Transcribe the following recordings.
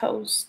Post.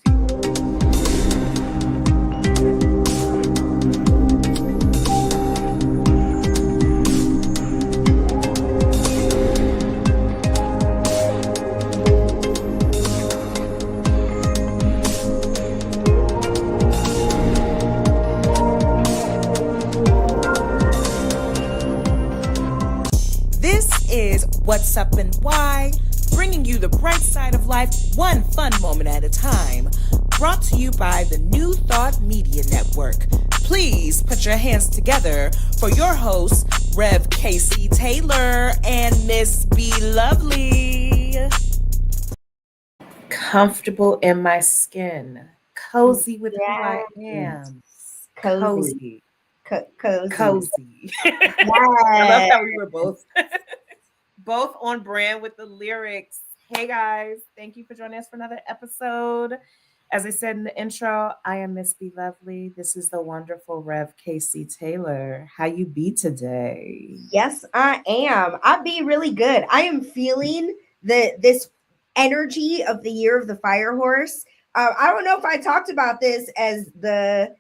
This is What's Up and Why, bringing you the bright side of life, one fun moment at a time. Brought to you by the New Thought Media Network. Please put your hands together for your hosts, Rev Casey Taylor and Miss B Lovely. Comfortable in my skin, cozy with who I am. Cozy. Cozy. I love how we were both on brand with the lyrics. Hey guys, thank you for joining us for another episode. As I said in the intro, I am Miss B Lovely. This is the wonderful Rev Casey Taylor. How you be today? Yes, I am. I be really good. I am feeling this energy of the year of the fire horse. I don't know if I talked about this as the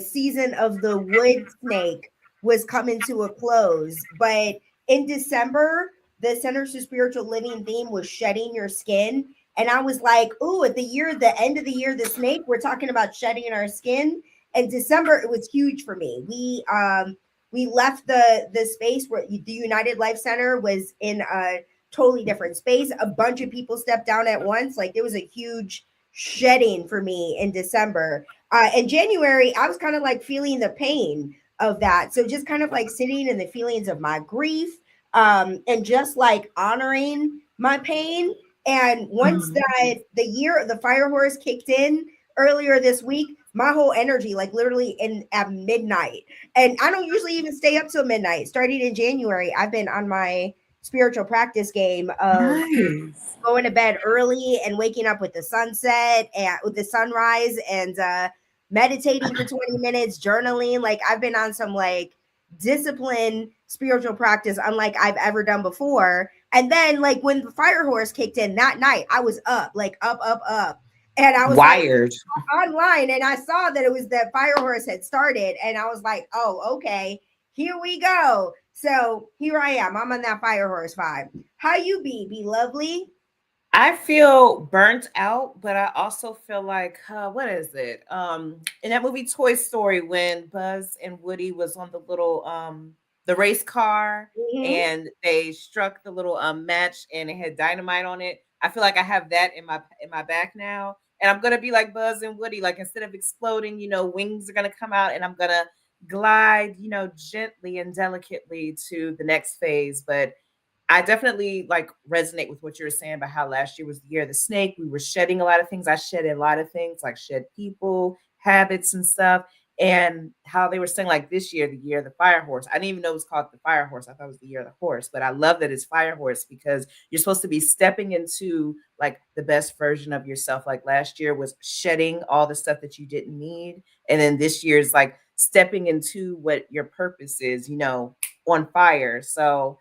season of the wood snake was coming to a close, but in December, the Centers for Spiritual Living theme was shedding your skin. And I was like, ooh, at the end of the year, the snake, we're talking about shedding our skin. And December, it was huge for me. We left the space where the United Life Center was in a totally different space. A bunch of people stepped down at once. Like there was a huge shedding for me in December. In January, I was kind of like feeling the pain of that. So just kind of like sitting in the feelings of my grief, and just like honoring my pain. And once the year of the fire horse kicked in earlier this week, my whole energy, like literally at midnight. And I don't usually even stay up till midnight. Starting in January, I've been on my spiritual practice game of going to bed early and waking up with the sunset and with the sunrise and meditating for 20 minutes, journaling. Like I've been on some like disciplined spiritual practice unlike I've ever done before. And then like when the fire horse kicked in that night, I was up, like up. And I was wired like, online and I saw that it was that fire horse had started. And I was like, oh, okay, here we go. So here I am. I'm on that fire horse vibe. How you be lovely? I feel burnt out, but I also feel like what is it? In that movie Toy Story, when Buzz and Woody was on the little the race car and they struck the little match and it had dynamite on it. I feel like I have that in my back now. And I'm gonna be like Buzz and Woody, like instead of exploding, wings are gonna come out and I'm gonna glide, gently and delicately to the next phase. But I definitely like resonate with what you were saying about how last year was the year of the snake. We were shedding a lot of things. I shed a lot of things, like shed people, habits, and stuff. And how they were saying like this year, the year of the fire horse. I didn't even know it was called the fire horse. I thought it was the year of the horse. But I love that it's fire horse because you're supposed to be stepping into like the best version of yourself. Like last year was shedding all the stuff that you didn't need. And then this year is like stepping into what your purpose is, on fire. So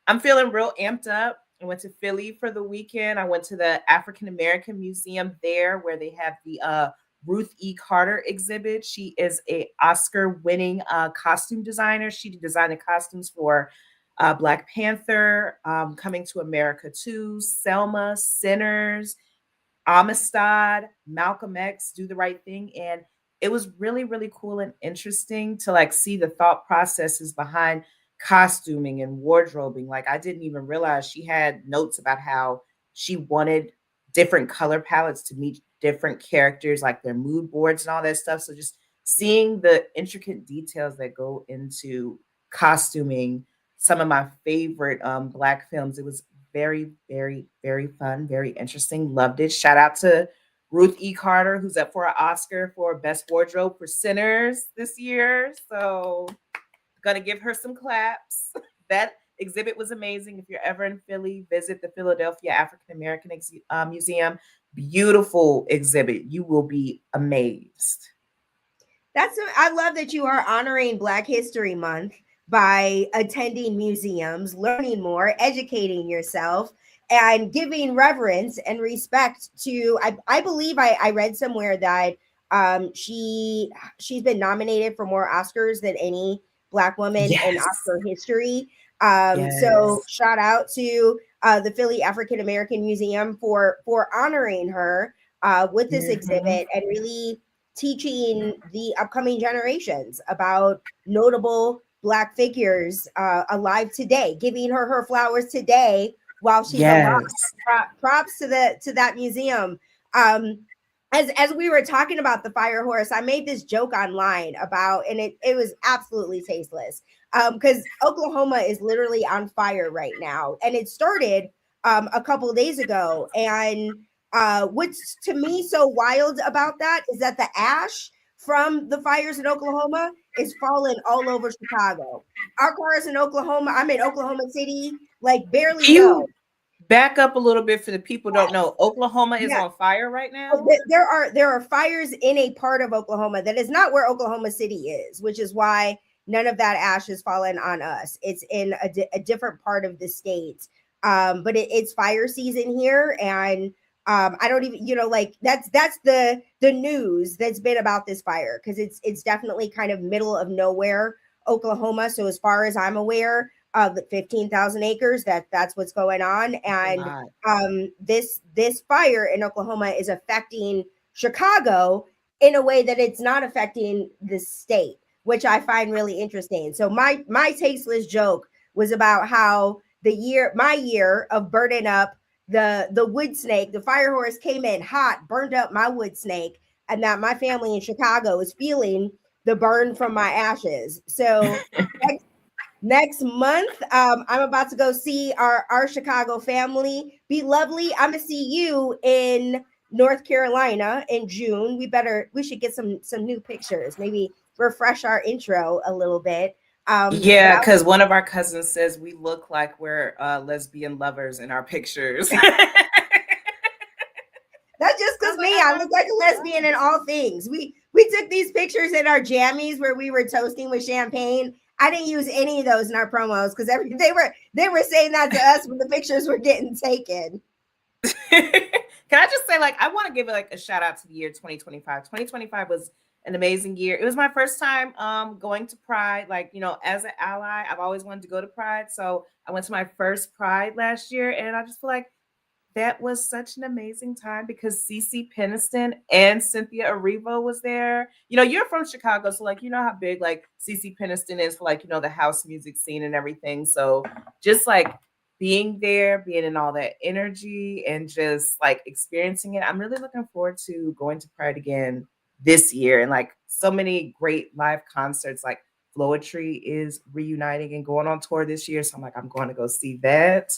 I'm feeling real amped up. I went to Philly for the weekend. I went to the African American Museum there where they have the Ruth E. Carter exhibit. She is a Oscar-winning costume designer. She designed the costumes for Black Panther, Coming to America 2, Selma, Sinners, Amistad, Malcolm X, Do the Right Thing. And it was really, really cool and interesting to like see the thought processes behind costuming and wardrobing. Like I didn't even realize she had notes about how she wanted different color palettes to meet different characters, like their mood boards and all that stuff. So just seeing the intricate details that go into costuming some of my favorite Black films, it was very, very, very fun, very interesting. Loved it. Shout out to Ruth E. Carter, who's up for an Oscar for Best Wardrobe for Sinners this year. So gonna give her some claps. That exhibit was amazing. If you're ever in Philly, visit the Philadelphia African American Museum. Beautiful exhibit. You will be amazed. I love that you are honoring Black History Month by attending museums, learning more, educating yourself. and giving reverence and respect to, I believe I read somewhere that she's been nominated for more Oscars than any black woman in Yes. Oscar history. So Yes. shout out to the Philly African American Museum for honoring her with this Mhm. exhibit and really teaching the upcoming generations about notable black figures alive today, giving her her flowers today while she's alive. Yes. Props to the to that museum. Um, as we were talking about the fire horse, I made this joke online about, and it was absolutely tasteless. Because Oklahoma is literally on fire right now, and it started a couple of days ago. And what's to me so wild about that is that the ash from the fires in Oklahoma is falling all over Chicago. Our cars in Oklahoma, I'm in Oklahoma City, like barely Can know. you back up a little bit for the people who don't know? Oklahoma is Yeah, on fire right oh, now? there are fires in a part of Oklahoma that is not where Oklahoma City is, which is why none of that ash has fallen on us. It's in a different part of the state. But it's fire season here, and I don't even, like that's the news that's been about this fire, because it's definitely kind of middle of nowhere Oklahoma. So as far as I'm aware, of 15,000 acres, that's what's going on. That's a And lot. this fire in Oklahoma is affecting Chicago in a way that it's not affecting the state, which I find really interesting. So my tasteless joke was about how my year of burning up the wood snake, the fire horse came in hot, burned up my wood snake, and that my family in Chicago is feeling the burn from my ashes. So next month, I'm about to go see our Chicago family. Be lovely. I'm gonna see you in North Carolina in June. We should get some new pictures. Maybe refresh our intro a little bit. But Yeah, because one of our cousins says we look like we're lesbian lovers in our pictures. that's just I because was like, me. I I thought look it like was a lesbian in all things. We took these pictures in our jammies where we were toasting with champagne. I didn't use any of those in our promos because they were saying that to us when the pictures were getting taken. Can I just say, like, I want to give like a shout out to the year 2025. 2025 was an amazing year. It was my first time going to Pride. Like, as an ally, I've always wanted to go to Pride. So I went to my first Pride last year, and I just feel like that was such an amazing time because Cece Peniston and Cynthia Erivo was there. You're from Chicago, so like how big like Cece Peniston is for like the house music scene and everything. So just like being there, being in all that energy and just like experiencing it. I'm really looking forward to going to Pride again this year and like so many great live concerts like Floetry is reuniting and going on tour this year. So I'm like, I'm going to go see that.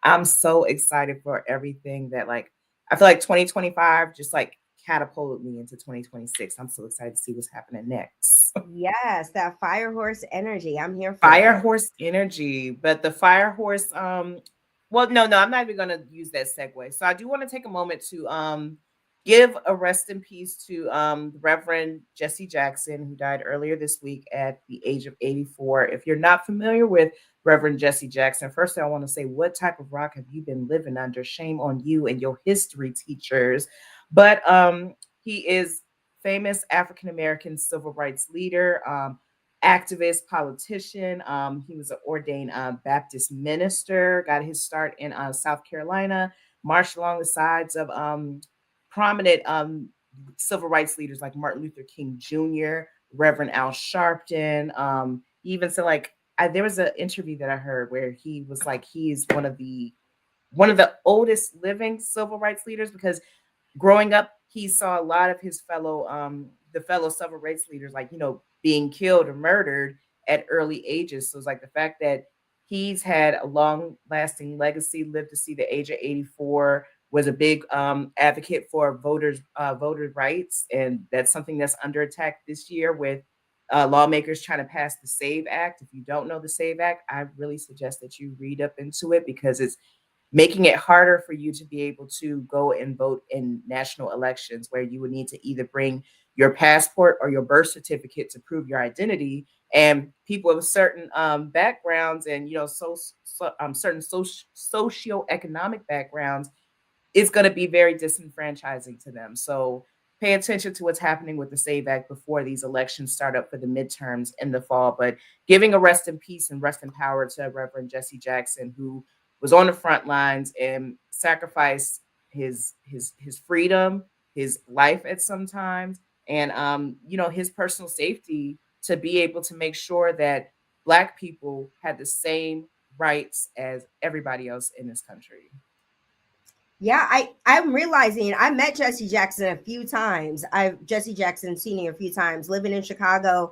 I'm so excited for everything that like I feel like 2025 just like catapulted me into 2026. I'm so excited to see what's happening next. Yes, that fire horse energy. I'm here for Fire it. horse energy, but the fire horse well no, I'm not even going to use that segue. So I do want to take a moment to give a rest in peace to Reverend Jesse Jackson, who died earlier this week at the age of 84. If you're not familiar with Reverend Jesse Jackson, first I want to say, what type of rock have you been living under? Shame on you and your history teachers. But he is famous African American civil rights leader, activist, politician. He was an ordained Baptist minister, got his start in South Carolina, marched along the sides of prominent civil rights leaders like Martin Luther King Jr., Reverend Al Sharpton. He even said like there was an interview that I heard where he was like he's one of the oldest living civil rights leaders because growing up, he saw a lot of his fellow civil rights leaders, like, being killed or murdered at early ages. So it's like the fact that he's had a long lasting legacy, lived to see the age of 84, was a big advocate for voter rights. And that's something that's under attack this year with lawmakers trying to pass the SAVE Act. If you don't know the SAVE Act, I really suggest that you read up into it because it's making it harder for you to be able to go and vote in national elections where you would need to either bring your passport or your birth certificate to prove your identity. and people of certain backgrounds and certain socioeconomic backgrounds, it's going to be very disenfranchising to them. So pay attention to what's happening with the SAVE Act before these elections start up for the midterms in the fall. But giving a rest in peace and rest in power to Reverend Jesse Jackson, who was on the front lines and sacrificed his freedom, his life at some times, and his personal safety to be able to make sure that Black people had the same rights as everybody else in this country. Yeah, I'm realizing I met Jesse Jackson a few times. I've Jesse Jackson Senior a few times living in Chicago.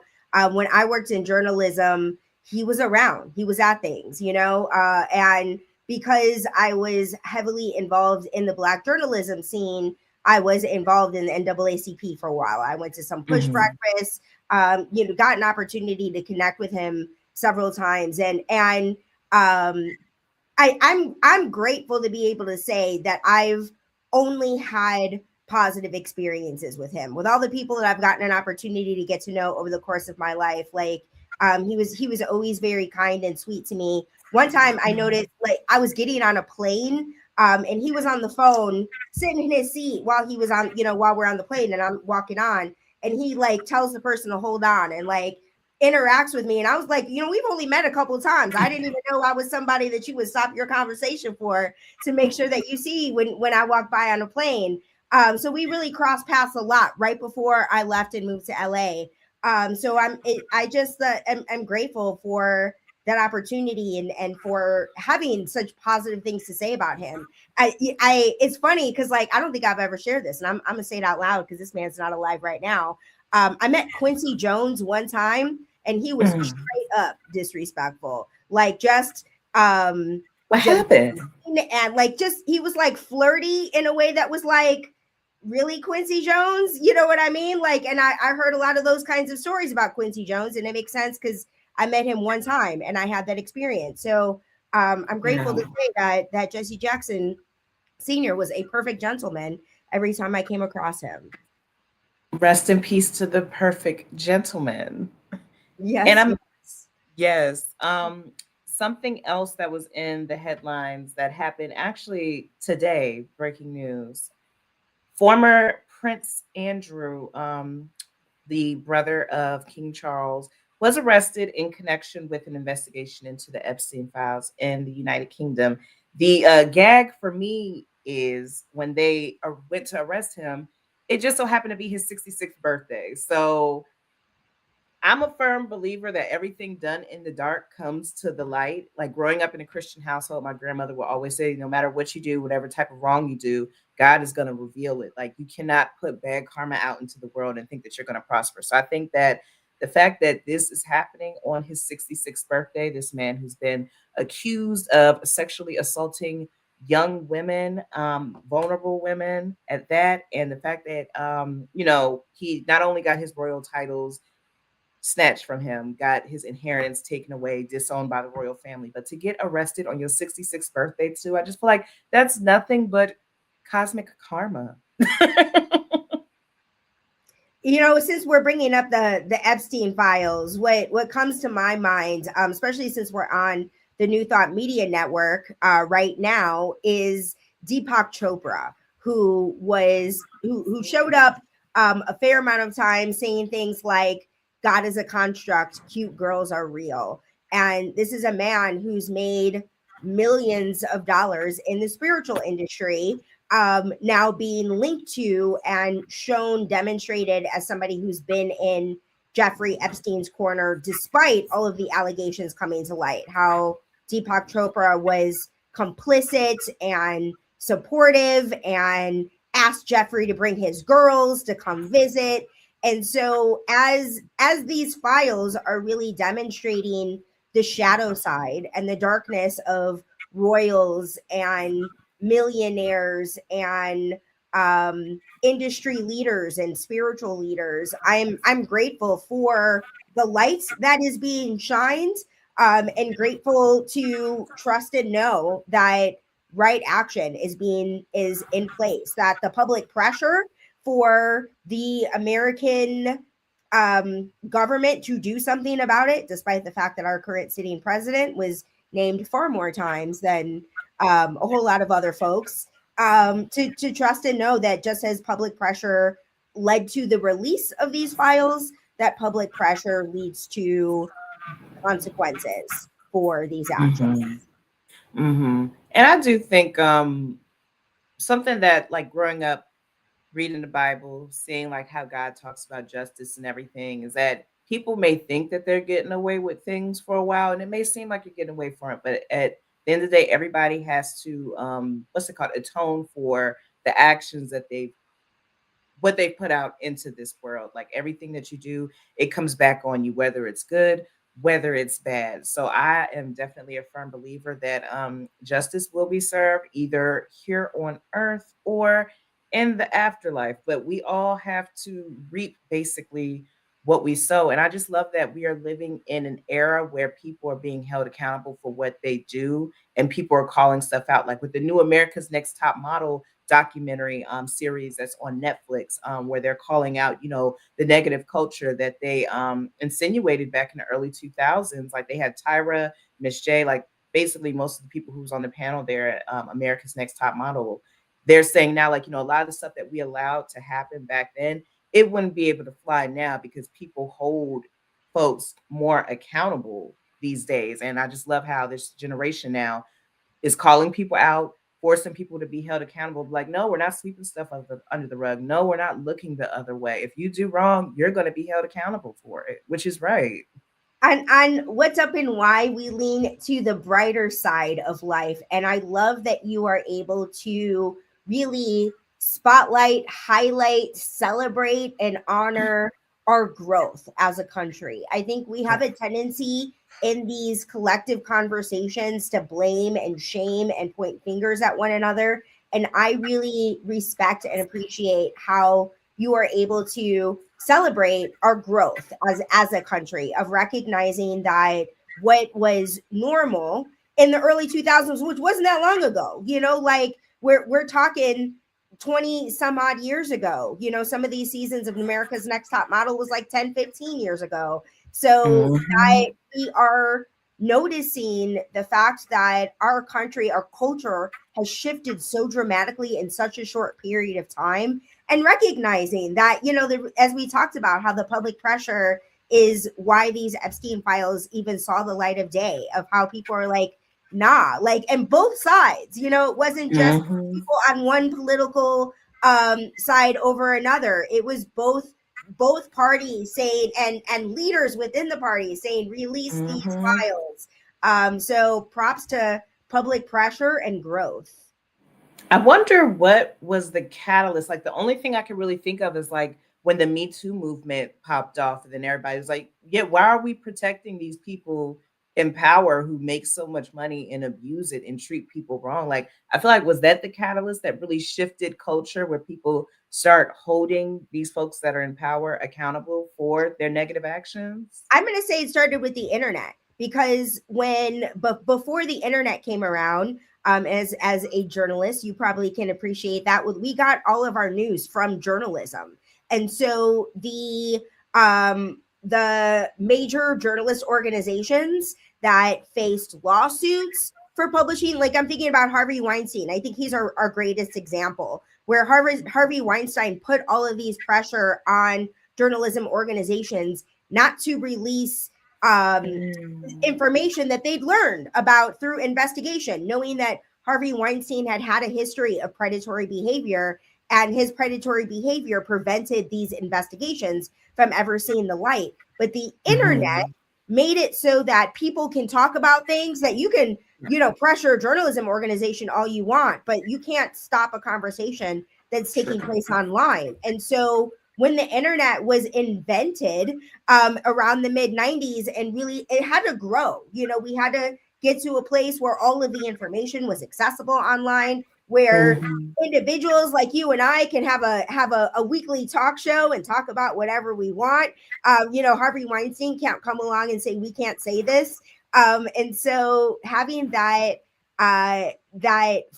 When I worked in journalism, he was around. He was at things, and because I was heavily involved in the Black journalism scene, I was involved in the NAACP for a while. I went to some push Mhm. breakfasts. Got an opportunity to connect with him several times, and I'm grateful to be able to say that I've only had positive experiences with him. With all the people that I've gotten an opportunity to get to know over the course of my life, like he was always very kind and sweet to me. One time I noticed like I was getting on a plane and he was on the phone sitting in his seat while he was on, while we're on the plane and I'm walking on, and he like tells the person to hold on and like interacts with me. And I was like, we've only met a couple of times. I didn't even know I was somebody that you would stop your conversation for to make sure that you see when I walk by on a plane. So we really crossed paths a lot right before I left and moved to LA. So I just am grateful for that opportunity and for having such positive things to say about him. It's funny because like I don't think I've ever shared this, and I'm gonna say it out loud because this man's not alive right now. I met Quincy Jones one time, and he was Mm. straight up disrespectful, like What just happened? and like just he was like flirty in a way that was like really Quincy Jones, you know what I mean? Like, and I heard a lot of those kinds of stories about Quincy Jones, and it makes sense because I met him one time and I had that experience. So I'm grateful to No. say that Jesse Jackson Sr. was a perfect gentleman every time I came across him. Rest in peace to the perfect gentleman. And Yes, I'm yes. yes. Something else that was in the headlines that happened actually today, breaking news. Former Prince Andrew, the brother of King Charles, was arrested in connection with an investigation into the Epstein files in the United Kingdom. The gag for me is when they went to arrest him, it just so happened to be his 66th birthday. So I'm a firm believer that everything done in the dark comes to the light. Like growing up in a Christian household, my grandmother would always say, no matter what you do, whatever type of wrong you do, God is going to reveal it. Like you cannot put bad karma out into the world and think that you're going to prosper. So I think that the fact that this is happening on his 66th birthday, this man who's been accused of sexually assaulting young women, vulnerable women at that, and the fact that, he not only got his royal titles snatched from him, got his inheritance taken away, disowned by the royal family. But to get arrested on your 66th birthday, too, I just feel like that's nothing but cosmic karma. Since we're bringing up the Epstein files, what comes to my mind, especially since we're on the New Thought Media Network right now, is Deepak Chopra, who showed up a fair amount of time saying things like "God is a construct, cute girls are real," and this is a man who's made millions of dollars in the spiritual industry, now being linked to and shown demonstrated as somebody who's been in Jeffrey Epstein's corner, despite all of the allegations coming to light. How Deepak Chopra was complicit and supportive and asked Jeffrey to bring his girls to come visit. And so as these files are really demonstrating the shadow side and the darkness of royals and millionaires and industry leaders and spiritual leaders, I'm grateful for the light that is being shined, and grateful to trust and know that right action is in place, that the public pressure for the American government to do something about it, despite the fact that our current sitting president was named far more times than a whole lot of other folks. To trust and know that just as public pressure led to the release of these files, that public pressure leads to consequences for these actions. Mm-hmm. Mm-hmm. And I do think something that like growing up reading the Bible, seeing like how God talks about justice and everything, is that people may think that they're getting away with things for a while, and it may seem like you're getting away from it, but at the end of the day, everybody has to what's it called, atone for the actions that they've what they put out into this world. Like everything that you do, it comes back on you, whether it's good, whether it's bad. So I am definitely a firm believer that justice will be served either here on earth or in the afterlife. But we all have to reap basically what we sow. And I just love that we are living in an era where people are being held accountable for what they do, and people are calling stuff out. Like with the new America's Next Top Model documentary series that's on Netflix, where they're calling out, you know, the negative culture that they insinuated back in the early 2000s. Like they had Tyra, Miss J, like basically most of the people who was on the panel there at America's Next Top Model. They're saying now, like, you know, a lot of the stuff that we allowed to happen back then, it wouldn't be able to fly now because people hold folks more accountable these days. And I just love how this generation now is calling people out, forcing people to be held accountable. Like, no, we're not sweeping stuff under the rug. No, we're not looking the other way. If you do wrong, you're going to be held accountable for it, which is right. And what's up and why we lean to the brighter side of life. And I love that you are able to really spotlight, highlight, celebrate, and honor our growth as a country. I think we have Yeah. a tendency in these collective conversations to blame and shame and point fingers at one another. And I really respect and appreciate how you are able to celebrate our growth as a country, of recognizing that what was normal in the early 2000s, which wasn't that long ago, like we're talking 20 some odd years ago. Some of these seasons of America's Next Top Model was like 10-15 years ago. So that Mhm. we are noticing the fact that our country, our culture has shifted so dramatically in such a short period of time, and recognizing that, as we talked about, how the public pressure is why these Epstein files even saw the light of day, of how people are like, nah, like, and both sides, it wasn't just Mhm. people on one political side over another. It was both parties saying, and leaders within the party saying, release these Mhm. files. So props to public pressure and growth. I wonder what was the catalyst. Like the only thing I can really think of is like when the Me Too movement popped off, and then everybody was like, "Yeah, why are we protecting these people in power who make so much money and abuse it and treat people wrong?" Like I feel like was that the catalyst that really shifted culture, where people start holding these folks that are in power accountable for their negative actions? I'm going to say it started with the internet, because before the internet came around, as a journalist, you probably can appreciate that. We got all of our news from journalism, and so the major journalist organizations that faced lawsuits for publishing, like I'm thinking about Harvey Weinstein. I think he's our greatest example, where Harvey Weinstein put all of these pressure on journalism organizations not to release Mm. information that they'd learned about through investigation, knowing that Harvey Weinstein had a history of predatory behavior, and his predatory behavior prevented these investigations from ever seeing the light. But the internet Mhm. made it so that people can talk about things that you can, pressure a journalism organization all you want, but you can't stop a conversation that's True. taking place online. And so when the internet was invented, around the mid 90s, and really it had to grow. We had to get to a place where all of the information was accessible online, where Mhm. individuals like you and I can have a weekly talk show and talk about whatever we want. Harvey Weinstein can't come along and say we can't say this. And so having that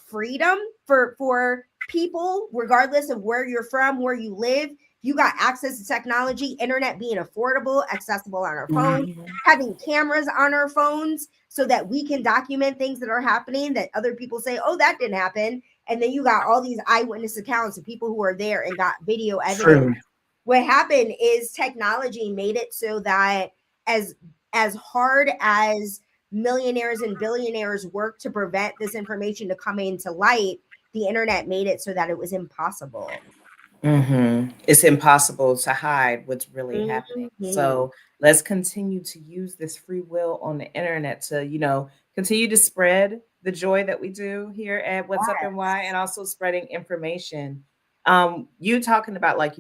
freedom for people, regardless of where you're from, where you live, you got access to technology, internet being affordable, accessible on our phone, Mhm. having cameras on our phones so that we can document things that are happening that other people say, oh, that didn't happen. And then you got all these eyewitness accounts of people who are there and got video evidence. True. What happened is technology made it so that as as hard as millionaires and billionaires work to prevent this information to come into light, the internet made it so that it was impossible. It's impossible to hide what's really happening. Mhm. So let's continue to use this free will on the internet to, continue to spread the joy that we do here at What's Up and Why, and Yes. also spreading information. You talking about like,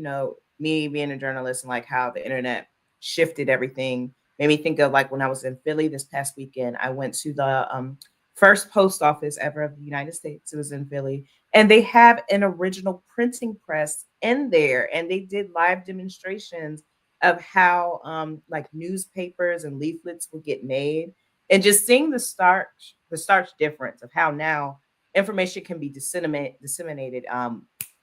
me being a journalist and like how the internet shifted everything made me think of like when I was in Philly this past weekend. I went to the first post office ever of the United States. It was in Philly, and they have an original printing press in there, and they did live demonstrations of how like newspapers and leaflets would get made, and just seeing the starch difference of how now information can be disseminated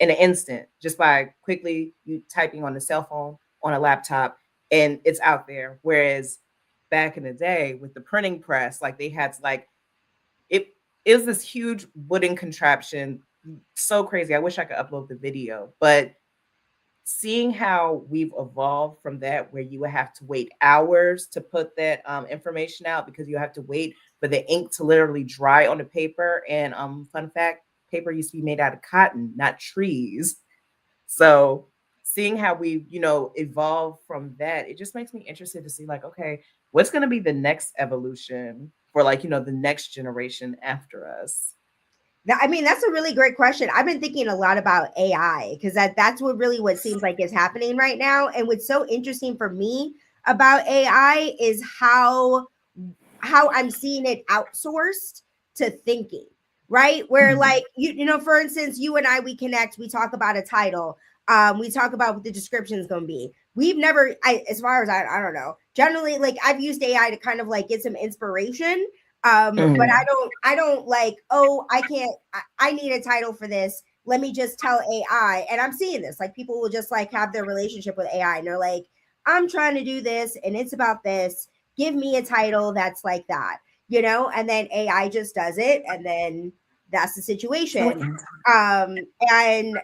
in an instant just by quickly you typing on a cell phone, on a laptop, and it's out there. Whereas back in the day with the printing press, like they had to like it is this huge wooden contraption, so crazy. I wish I could upload the video, but seeing how we've evolved from that, where you would have to wait hours to put that information out because you have to wait for the ink to literally dry on the paper. And fun fact, paper used to be made out of cotton, not trees. So seeing how we, evolved from that, it just makes me interested to see like, okay, what's going to be the next evolution for like, the next generation after us. I mean, that's a really great question. I've been thinking a lot about AI because that's what seems like is happening right now. And what's so interesting for me about AI is how I'm seeing it outsourced to thinking, right? Where Mhm. like for instance, you and I we connect, we talk about a title, we talk about what the description is going to be. We've never, as far as I don't know. Generally, like I've used AI to kind of like get some inspiration, but Mhm. I don't like, oh, I can't, I need a title for this. Let me just tell AI. And I'm seeing this, like people will just like have their relationship with AI and they're like, I'm trying to do this and it's about this. Give me a title that's like that, and then AI just does it. And then that's the So situation. interesting. And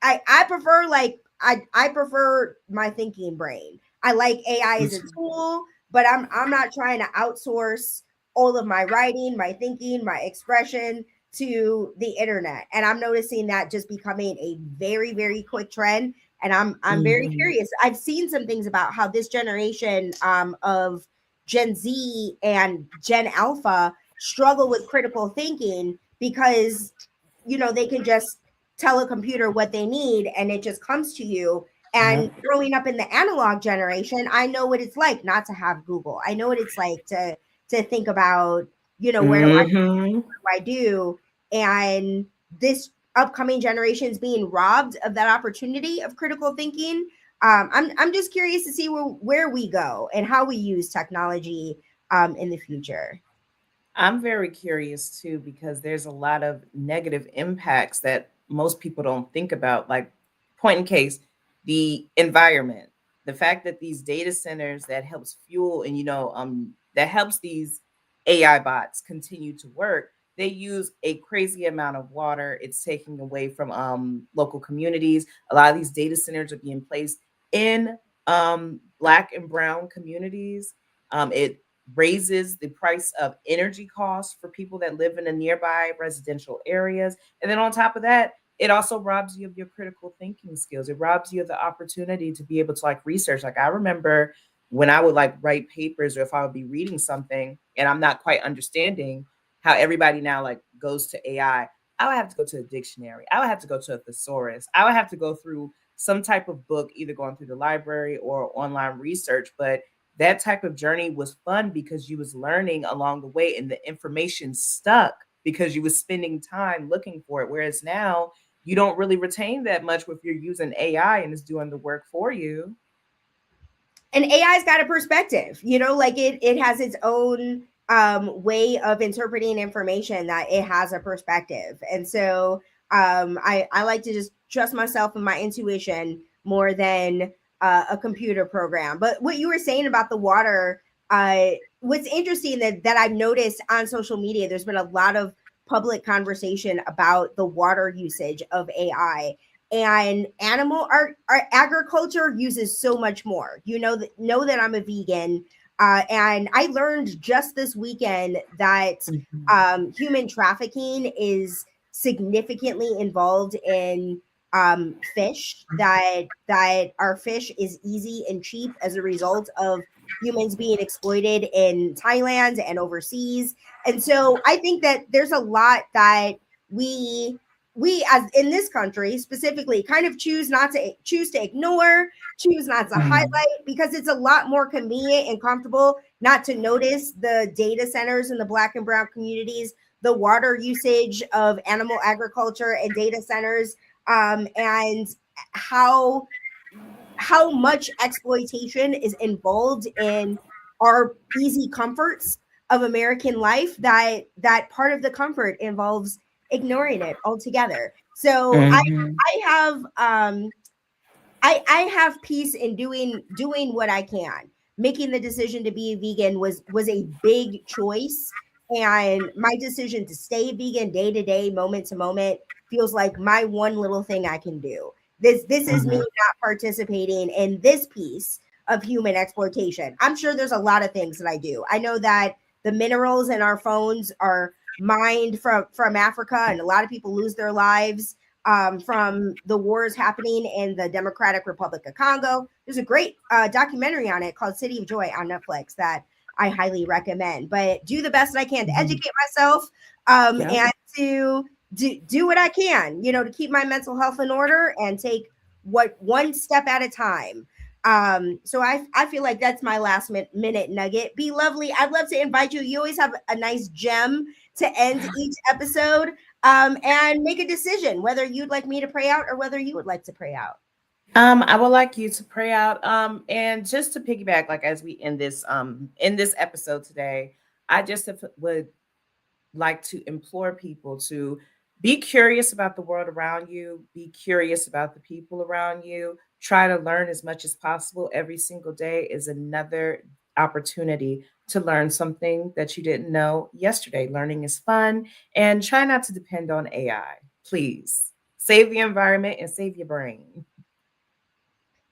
I prefer like, I prefer my thinking brain. I like AI Me as a too. tool, but I'm not trying to outsource all of my writing, my thinking, my expression to the internet. And I'm noticing that just becoming a very, very quick trend. And I'm very Mhm. curious. I've seen some things about how this generation of Gen Z and Gen Alpha struggle with critical thinking because they can just tell a computer what they need and it just comes to you. And Yep. growing up in the analog generation, I know what it's like not to have Google. I know what it's like to think about, where do Mhm. I do? And this upcoming generation is being robbed of that opportunity of critical thinking. I'm just curious to see where we go and how we use technology in the future. I'm very curious too because there's a lot of negative impacts that most people don't think about. Like, point in case, the environment, the fact that these data centers that helps fuel and that helps these AI bots continue to work. They use a crazy amount of water. It's taking away from local communities. A lot of these data centers are being placed in black and brown communities. It raises the price of energy costs for people that live in the nearby residential areas. And then on top of that, it also robs you of your critical thinking skills. It robs you of the opportunity to be able to like research. Like I remember when I would like write papers or if I would be reading something and I'm not quite understanding how everybody now like goes to AI, I would have to go to a dictionary. I would have to go to a thesaurus. I would have to go through some type of book, either going through the library or online research. But that type of journey was fun because you was learning along the way and the information stuck because you was spending time looking for it. Whereas now you don't really retain that much if you're using AI and it's doing the work for you. And AI's got a perspective, like it has its own way of interpreting information, that it has a perspective. And so I like to just trust myself and my intuition more than a computer program. But what you were saying about the water, what's interesting that I've noticed on social media, there's been a lot of public conversation about the water usage of AI, and agriculture uses so much more. Know that I'm a vegan, and I learned just this weekend that Mhm. human trafficking is significantly involved in fish. That our fish is easy and cheap as a result of humans being exploited in Thailand and overseas. And so I think that there's a lot that we as in this country specifically kind of choose to ignore, choose not to highlight, Mhm. because it's a lot more convenient and comfortable not to notice the data centers in the black and brown communities, the water usage of animal agriculture and data centers, and how much exploitation is involved in our easy comforts of American life, that part of the comfort involves ignoring it altogether. So Mhm. I have I have peace in doing what I can. Making the decision to be a vegan was a big choice, and my decision to stay vegan day to day, moment to moment, feels like my one little thing I can do. This is me Mhm. not participating in this piece of human exploitation. I'm sure there's a lot of things that I do. I know that the minerals in our phones are mined from Africa, and a lot of people lose their lives from the wars happening in the Democratic Republic of Congo. There's a great documentary on it called City of Joy on Netflix that I highly recommend. But do the best I can to Mhm. educate myself, Yep. and to do what I can, to keep my mental health in order and take what one step at a time. So I feel like that's my last minute nugget. Be lovely. I'd love to invite you. You always have a nice gem to end each episode, and make a decision whether you'd like me to pray out or whether you would like to pray out. I would like you to pray out. And just to piggyback, like as we end this episode today, I just would like to implore people to be curious about the world around you, be curious about the people around you, try to learn as much as possible. Every single day is another opportunity to learn something that you didn't know yesterday. Learning is fun, and try not to depend on AI. Please save the environment and save your brain.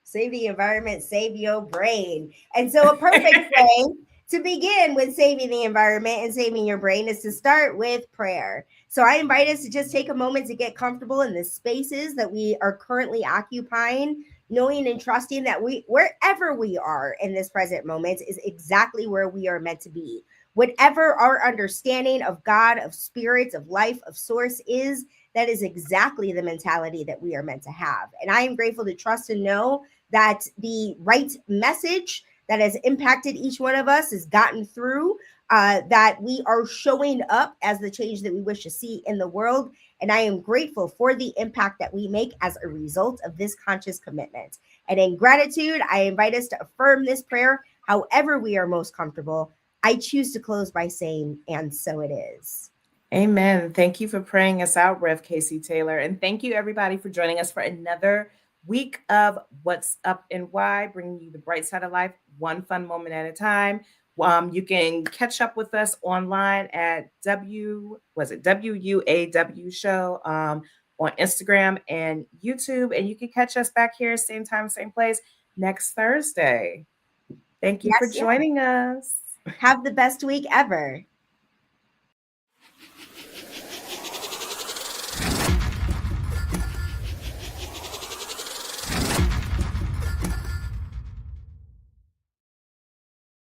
Save the environment, save your brain. And so, a perfect way to begin with saving the environment and saving your brain is to start with prayer. So, I invite us to just take a moment to get comfortable in the spaces that we are currently occupying, knowing and trusting that wherever we are in this present moment, is exactly where we are meant to be. Whatever our understanding of God, of spirits, of life, of source is, that is exactly the mentality that we are meant to have. And I am grateful to trust and know that the right message that has impacted each one of us has gotten through, that we are showing up as the change that we wish to see in the world. And I am grateful for the impact that we make as a result of this conscious commitment. And in gratitude, I invite us to affirm this prayer however we are most comfortable. I choose to close by saying, and so it is. Amen. Thank you for praying us out, Rev Casey Taylor. And thank you, everybody, for joining us for another week of What's Up and Why, bringing you the bright side of life, one fun moment at a time. You can catch up with us online at WUAW Show, on Instagram and YouTube. And you can catch us back here, same time, same place, next Thursday. Thank you for Yes, yes. joining us. Have the best week ever.